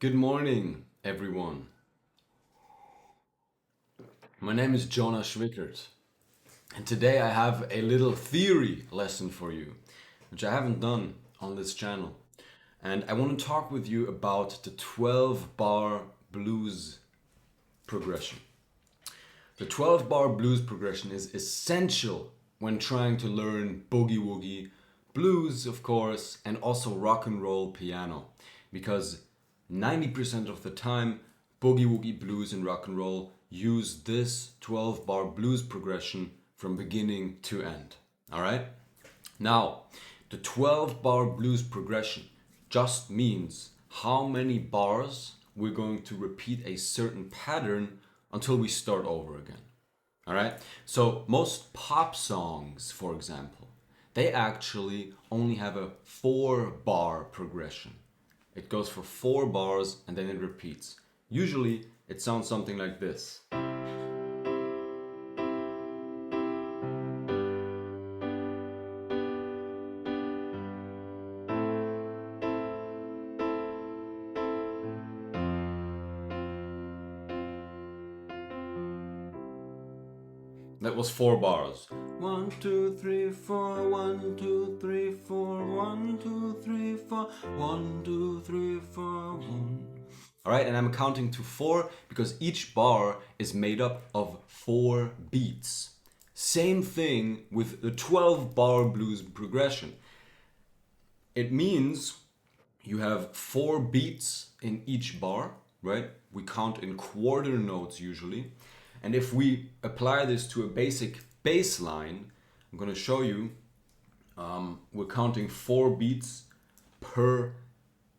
Good morning, everyone. My name is Jonas Schwickert, and today I have a little theory lesson for you, which I haven't done on this channel. And I want to talk with you about the 12-bar blues progression. The 12-bar blues progression is essential when trying to learn boogie woogie, blues, of course, and also rock and roll piano, because 90% of the time, boogie woogie, blues, and rock and roll use this 12-bar blues progression from beginning to end. All right? Now, the 12-bar blues progression just means how many bars we're going to repeat a certain pattern until we start over again. All right? So most pop songs, for example, they actually only have a 4-bar progression. It goes for 4 bars and then it repeats. Usually it sounds something like this. That was 4 bars. 1, 2, 3, 4, 1, 2, 3, 4, 1, 2, 3, 4, 1, 2, 3, 4, 1. Alright, and I'm counting to 4 because each bar is made up of 4 beats. Same thing with the 12-bar blues progression. It means you have 4 beats in each bar, right? We count in quarter notes usually. And if we apply this to a basic bass line, I'm going to show you, we're counting 4 beats per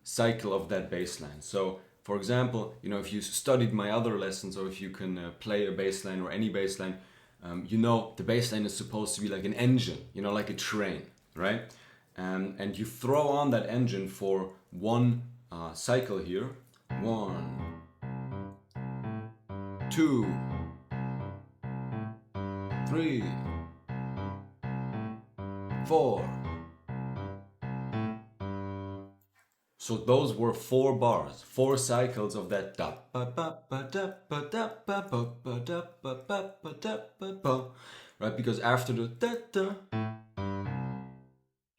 cycle of that bass line. So, for example, if you studied my other lessons, or if you can play a bass line or any bass line, the bass line is supposed to be like an engine, like a train, right? And you throw on that engine for one cycle here. 1, 2, 3, 4. So those were 4 bars, 4 cycles of that da ba ba ba da ba da ba ba ba da ba ba ba da ba ba. Right? Because after the da da,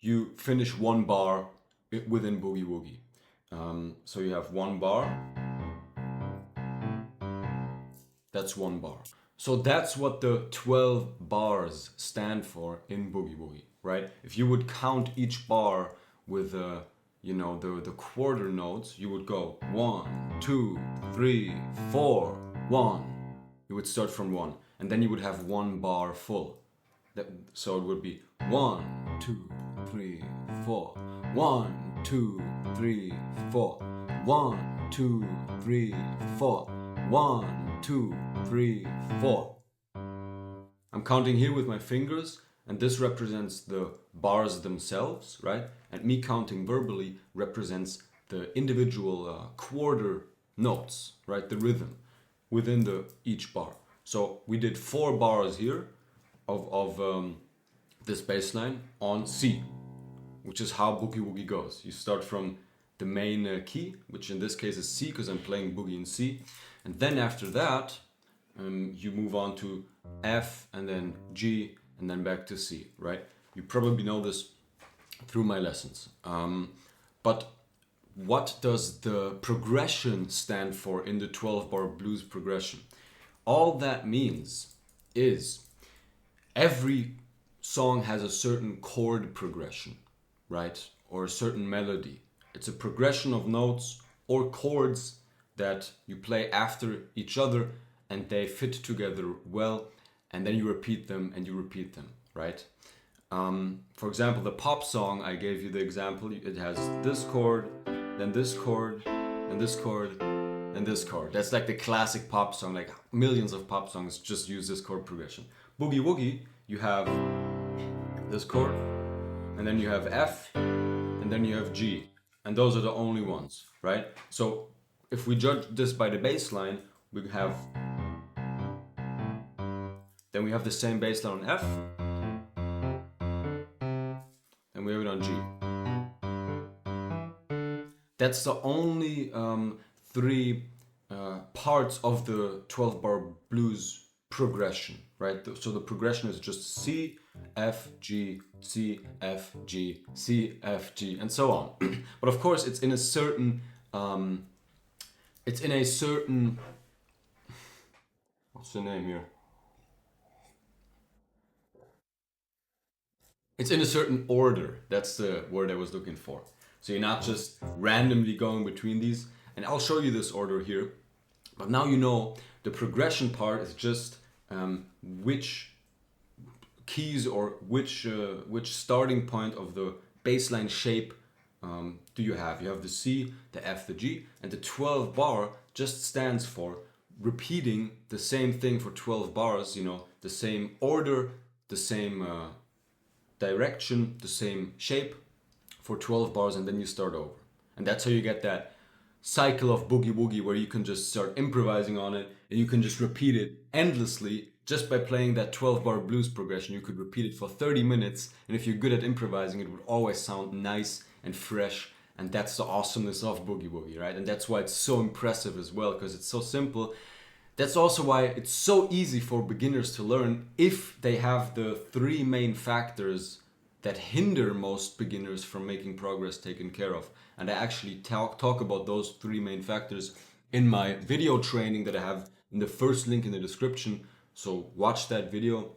you finish 1 bar within boogie woogie. So you have 1 bar. That's 1 bar. So that's what the 12 bars stand for in boogie woogie, right? If you would count each bar with the quarter notes, you would go 1, 2, 3, 4, 1. You would start from 1, and then you would have 1 bar full. So it would be 1, 2, 3, 4. 1, 2, 3, 4. 1, 2, 3, 4. 1, 2, 3, 4. I'm counting here with my fingers, and this represents the bars themselves, right? And me counting verbally represents the individual quarter notes, right? The rhythm within each bar. So we did 4 bars here of this bass line on C, which is how boogie woogie goes. You start from the main key, which in this case is C because I'm playing boogie in C. And then after that, you move on to F and then G and then back to C, right? You probably know this through my lessons. But what does the progression stand for in the 12-bar blues progression? All that means is every song has a certain chord progression, right? Or a certain melody. It's a progression of notes or chords that you play after each other and they fit together well, and then you repeat them and you repeat them, right? For example, the pop song, I gave you the example, it has this chord, then this chord, and this chord, and this chord. That's like the classic pop song, like millions of pop songs just use this chord progression. Boogie woogie, you have this chord, and then you have F, and then you have G. And those are the only ones, right? So if we judge this by the bass line, we have the same bass line on F, and we have it on G. That's the only three parts of the 12 bar blues progression, right? So the progression is just C, F, G, C, F, G, C, F, G, and so on. But of course, it's in a certain, what's the name here? It's in a certain order. That's the word I was looking for. So you're not just randomly going between these. And I'll show you this order here. But now you know the progression part is just which keys or which starting point of the baseline shape do you have. You have the C, the F, the G, and the 12 bar just stands for repeating the same thing for 12 bars, you know, the same order, the same direction, the same shape for 12 bars, and then you start over. And that's how you get that cycle of boogie woogie where you can just start improvising on it and you can just repeat it endlessly just by playing that 12 bar blues progression. You could repeat it for 30 minutes, and if you're good at improvising, it would always sound nice and fresh. And that's the awesomeness of boogie woogie, right? And that's why it's so impressive as well, because it's so simple. That's also why it's so easy for beginners to learn if they have the three main factors that hinder most beginners from making progress taken care of. And I actually talk about those three main factors in my video training that I have in the first link in the description. So watch that video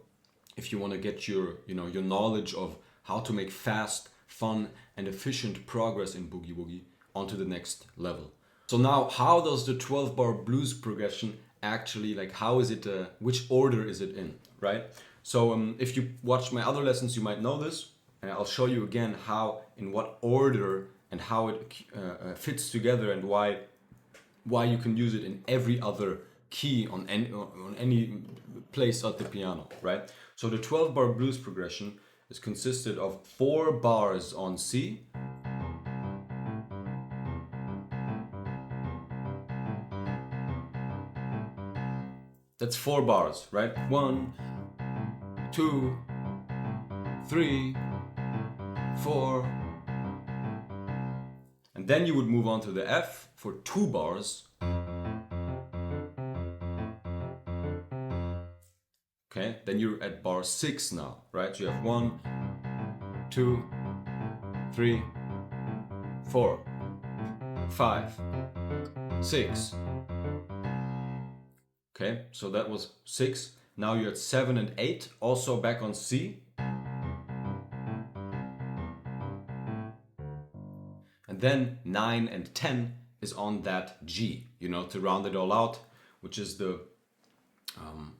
if you want to get your knowledge of how to make fast, fun, and efficient progress in boogie woogie onto the next level. So now, how does the 12 bar blues progression actually, like, how is it, which order is it in, right? So if you watch my other lessons, you might know this, and I'll show you again how, in what order and how it fits together, and why you can use it in every other key on any place at the piano, right? So the 12 bar blues progression is consisted of 4 bars on C, that's 4 bars, right? 1, 2, 3, 4. And then you would move on to the F for 2 bars. Okay, then you're at bar 6 now, right? So you have 1, 2, 3, 4, 5, 6. Okay, so that was 6. Now you're at 7 and 8, also back on C. And then 9 and 10 is on that G, to round it all out, which is the...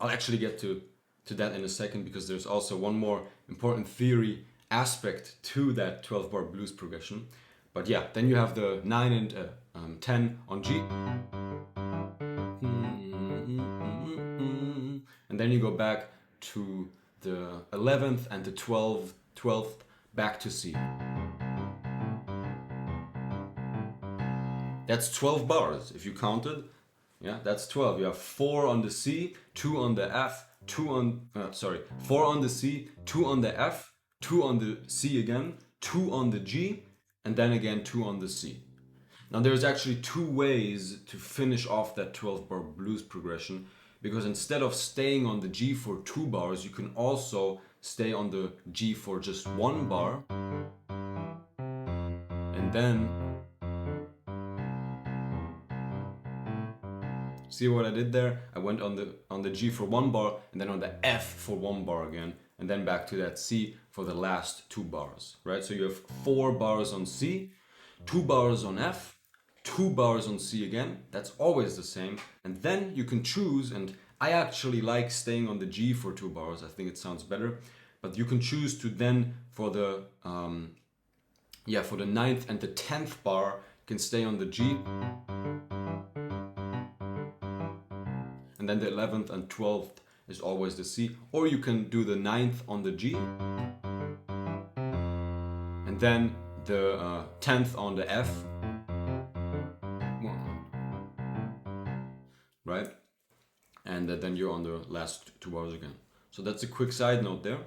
I'll actually get to that in a second, because there's also one more important theory aspect to that 12 bar blues progression. But yeah, then you have the 9 and 10 on G. And then you go back to the 11th and the 12th back to C. That's 12 bars if you counted. Yeah, that's 12. You have 4 on the C, 2 on the F, 4 on the C, 2 on the F, 2 on the C again, 2 on the G, and then again 2 on the C. Now there's actually 2 ways to finish off that 12 bar blues progression, because instead of staying on the G for 2 bars, you can also stay on the G for just 1 bar, and then... See what I did there? I went on the G for 1 bar, and then on the F for 1 bar again, and then back to that C for the last 2 bars, right? So you have 4 bars on C, 2 bars on F, 2 bars on C again. That's always the same. And then you can choose, and I actually like staying on the G for 2 bars. I think it sounds better. But you can choose to then, for the 9th and the 10th bar, you can stay on the G. And then the 11th and 12th is always the C. Or you can do the 9th on the G. And then the 10th on the F. Right? And then you're on the last 2 bars again. So that's a quick side note there.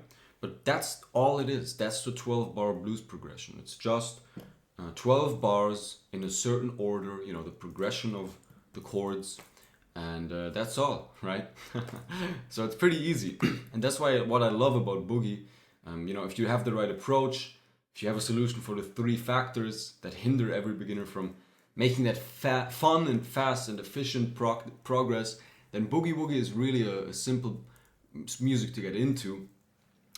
But that's all it is. That's the 12 bar blues progression. It's just 12 bars in a certain order, you know, the progression of the chords, and that's all, right? So it's pretty easy. And that's why what I love about Boogie, you know, if you have the right approach, if you have a solution for the three factors that hinder every beginner from making that fun and fast and efficient progress, then Boogie Woogie is really a simple music to get into.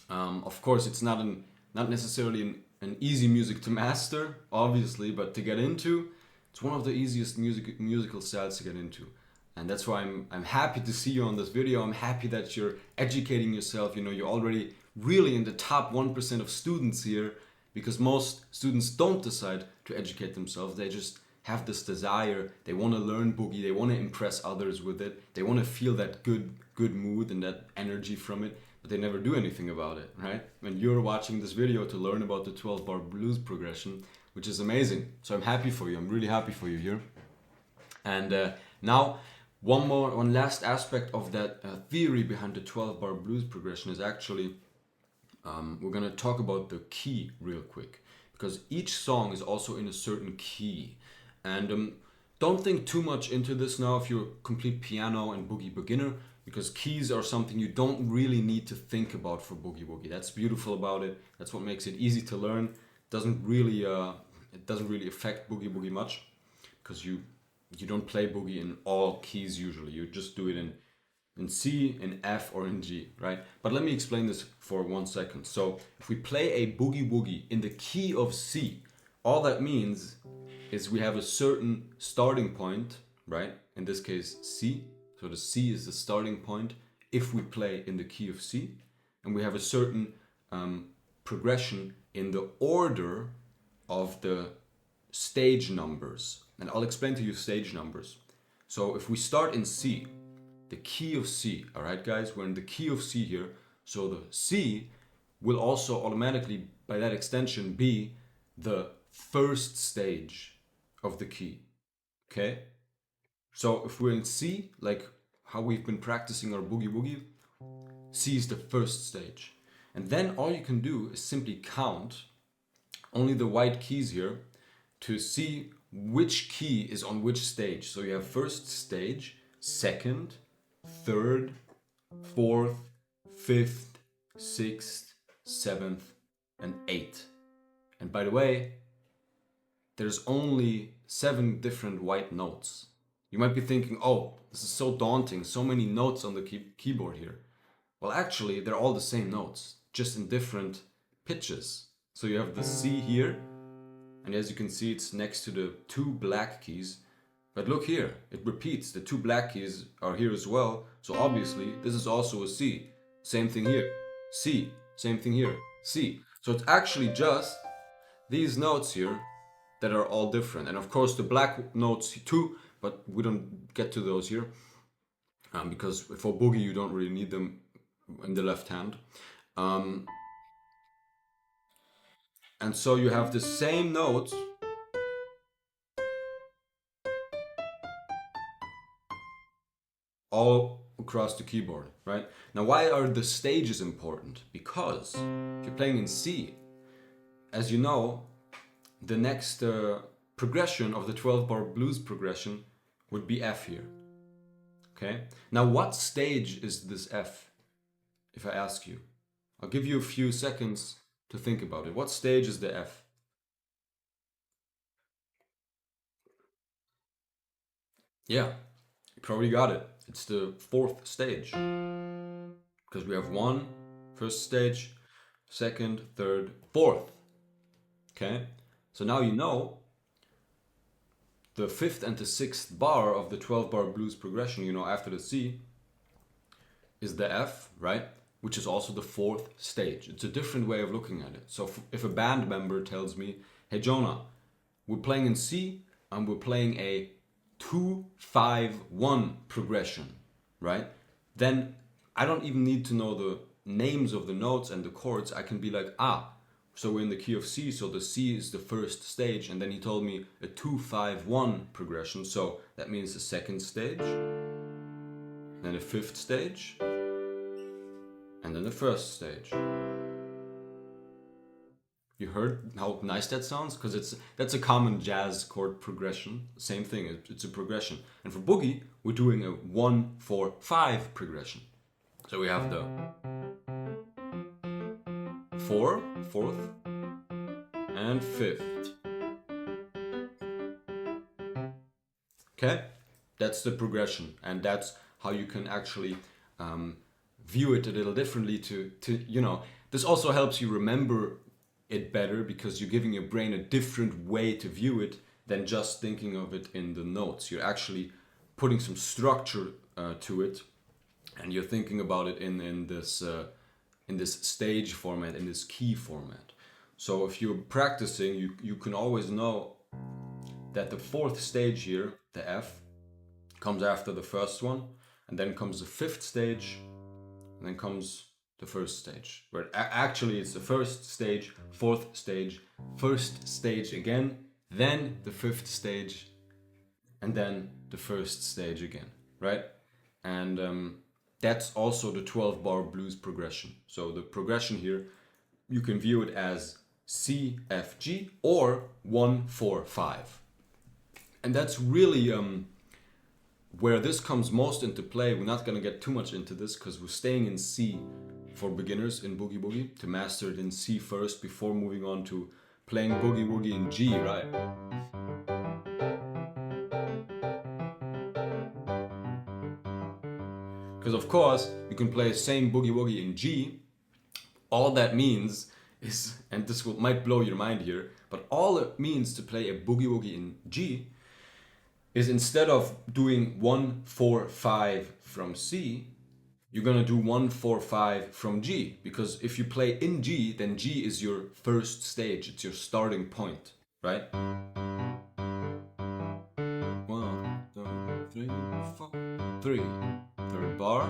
Of course, it's not necessarily an easy music to master, obviously, but to get into, it's one of the easiest musical styles to get into. And that's why I'm happy to see you on this video. I'm happy that you're educating yourself. You know, you're already really in the top 1% of students here, because most students don't decide to educate themselves. They just have this desire. They want to learn Boogie. They want to impress others with it. They want to feel that good mood and that energy from it, but they never do anything about it, right? And you're watching this video to learn about the 12-bar blues progression, which is amazing. So I'm happy for you. I'm really happy for you here. And now, one last aspect of that theory behind the 12-bar blues progression is actually, we're going to talk about the key real quick, because each song is also in a certain key. And don't think too much into this now if you're a complete piano and Boogie beginner, because keys are something you don't really need to think about for Boogie Woogie. That's beautiful about it. That's what makes it easy to learn. It doesn't really affect Boogie Woogie much, because you don't play Boogie in all keys usually. You just do it in C, in F, or in G, right? But let me explain this for 1 second. So if we play a Boogie Woogie in the key of C, all that means is we have a certain starting point, right? In this case, C. So the C is the starting point if we play in the key of C. And we have a certain progression in the order of the stage numbers. And I'll explain to you stage numbers. So if we start in C, the key of C, all right, guys? We're in the key of C here. So the C will also automatically, by that extension, be the first stage of the key, okay? So if we're in C, like how we've been practicing our Boogie Woogie, C is the first stage. And then all you can do is simply count only the white keys here to see which key is on which stage. So you have first stage, second, third, fourth, fifth, sixth, seventh, and eighth. And by the way, there's only 7 different white notes. You might be thinking, oh, this is so daunting, so many notes on the keyboard here. Well, actually, they're all the same notes, just in different pitches. So you have the C here, and as you can see, it's next to the 2 black keys. But look here, it repeats. The 2 black keys are here as well. So obviously, this is also a C. Same thing here, C. Same thing here, C. So it's actually just these notes here that are all different. And of course, the black notes too, but we don't get to those here. Because for Boogie, you don't really need them in the left hand. And so you have the same notes all across the keyboard, right? Now, why are the stages important? Because if you're playing in C, as you know, the next progression of the 12-bar blues progression would be F here, okay? Now, what stage is this F, if I ask you? I'll give you a few seconds to think about it. What stage is the F? Yeah, you probably got it. It's the 4th stage. Because we have 1, first stage, 2nd, 3rd, 4th. Okay? So now you know the 5th and the 6th bar of the 12-bar blues progression, you know, after the C, is the F, right? Which is also the 4th stage. It's a different way of looking at it. So if a band member tells me, hey Jonah, we're playing in C and we're playing a 2-5-1 progression, right? Then I don't even need to know the names of the notes and the chords. I can be like, so we're in the key of C, so the C is the 1st stage, and then he told me a 2-5-1 progression, so that means the 2nd stage, then a 5th stage, and then the 1st stage. You heard how nice that sounds? Because that's a common jazz chord progression. Same thing, it's a progression. And for boogie, we're doing a 1-4-5 progression. So we have the 4, 4th, and 5th. Okay, that's the progression, and that's how you can actually view it a little differently. To this also helps you remember it better because you're giving your brain a different way to view it than just thinking of it in the notes. You're actually putting some structure to it, and you're thinking about it in this stage format, in this key format. So if you're practicing, you can always know that the 4th stage here, the F, comes after the first one, and then comes the 5th stage, and then comes the 1st stage. Where actually it's the 1st stage, 4th stage, 1st stage again, then the 5th stage, and then the 1st stage again, right? And that's also the 12-bar blues progression. So the progression here, you can view it as C, F, G, or 1-4-5. And that's really where this comes most into play. We're not going to get too much into this because we're staying in C for beginners in Boogie Woogie, to master it in C first before moving on to playing Boogie Woogie in G, right? Because of course, you can play the same Boogie Woogie in G. All that means is, and this might blow your mind here, but all it means to play a Boogie Woogie in G is instead of doing 1-4-5 from C, you're gonna do 1-4-5 from G. Because if you play in G, then G is your 1st stage, it's your starting point, right? 1, 2, 3, 4, 3. 3rd bar,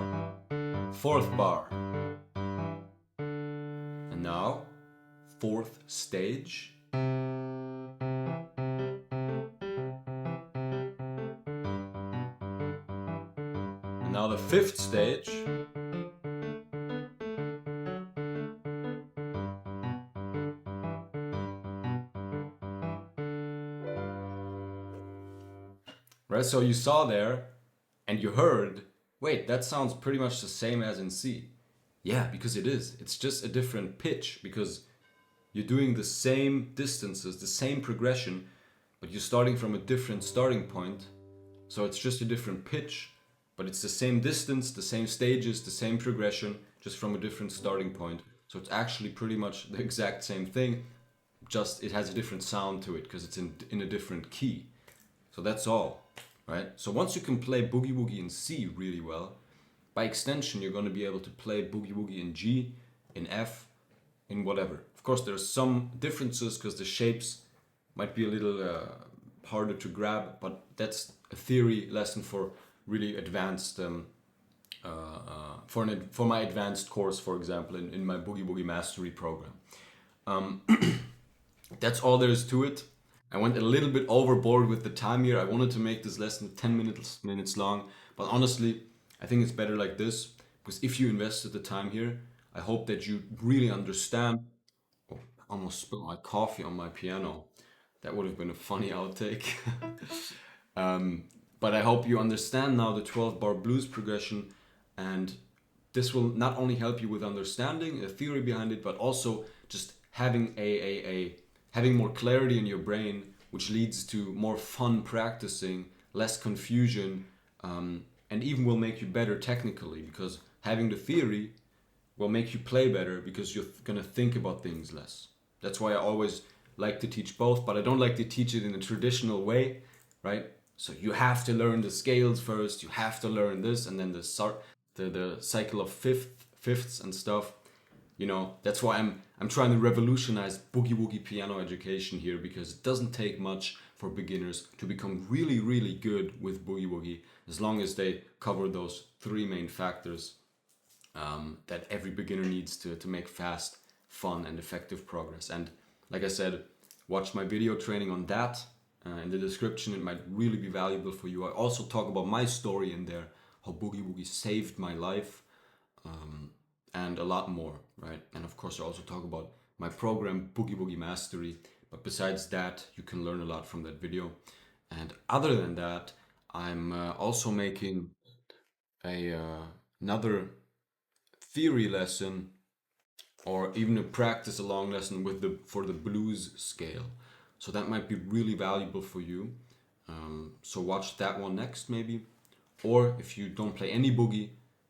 4th bar. And now, 4th stage. Now the 5th stage. Right, so you saw there and you heard, wait, that sounds pretty much the same as in C. Yeah, because it is. It's just a different pitch because you're doing the same distances, the same progression, but you're starting from a different starting point. So it's just a different pitch. But it's the same distance, the same stages, the same progression, just from a different starting point. So it's actually pretty much the exact same thing, just it has a different sound to it because it's in a different key. So that's all, right? So once you can play Boogie Woogie in C really well, by extension you're going to be able to play Boogie Woogie in G, in F, in whatever. Of course there's some differences because the shapes might be a little harder to grab, but that's a theory lesson for really advanced, for my advanced course, for example, in my Boogie Woogie Mastery program. That's all there is to it. I went a little bit overboard with the time here. I wanted to make this lesson 10 minutes long, but honestly, I think it's better like this, because if you invested the time here, I hope that you really understand. Oh, I almost spilled my coffee on my piano. That would have been a funny outtake. But I hope you understand now the 12-bar blues progression, and this will not only help you with understanding a theory behind it, but also just having having more clarity in your brain, which leads to more fun practicing, less confusion, and even will make you better technically, because having the theory will make you play better because you're gonna think about things less. That's why I always like to teach both, but I don't like to teach it in a traditional way, right? So you have to learn the scales first, you have to learn this, and then the cycle of fifths and stuff. You know, that's why I'm trying to revolutionize Boogie Woogie piano education here, because it doesn't take much for beginners to become really, really good with Boogie Woogie, as long as they cover those 3 main factors that every beginner needs to make fast, fun, and effective progress. And like I said, watch my video training on that. In the description, it might really be valuable for you. I also talk about my story in there, how Boogie Woogie saved my life, and a lot more, right? And of course, I also talk about my program Boogie Woogie Mastery. But besides that, you can learn a lot from that video. And other than that, I'm also making a another theory lesson, or even a practice along lesson with the for the blues scale. So that might be really valuable for you. So watch that one next, maybe. Or if you don't play any boogie,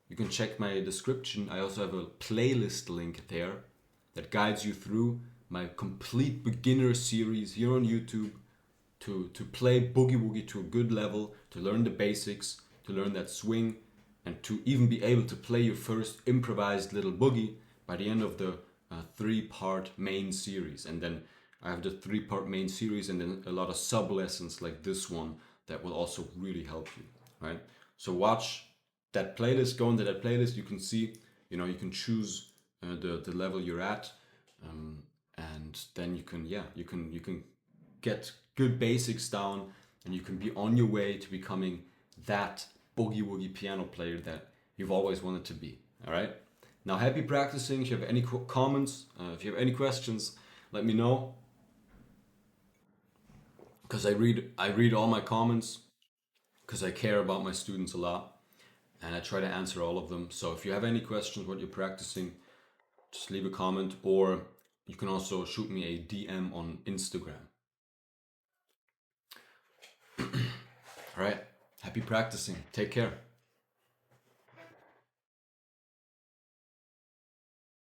you can check my description. I also have a playlist link there that guides you through my complete beginner series here on YouTube to play boogie woogie to a good level, to learn the basics, to learn that swing, and to even be able to play your first improvised little boogie by the end of the 3-part main series. And then I have the 3-part main series and then a lot of sub lessons like this one that will also really help you, right? So watch that playlist, go into that playlist. You can see, you can choose the level you're at, and then you can get good basics down, and you can be on your way to becoming that boogie woogie piano player that you've always wanted to be. All right. Now, happy practicing. If you have any comments, if you have any questions, let me know, because I read all my comments, because I care about my students a lot, and I try to answer all of them. So if you have any questions what you're practicing, just leave a comment, or you can also shoot me a DM on Instagram. All right. Happy practicing. Take care.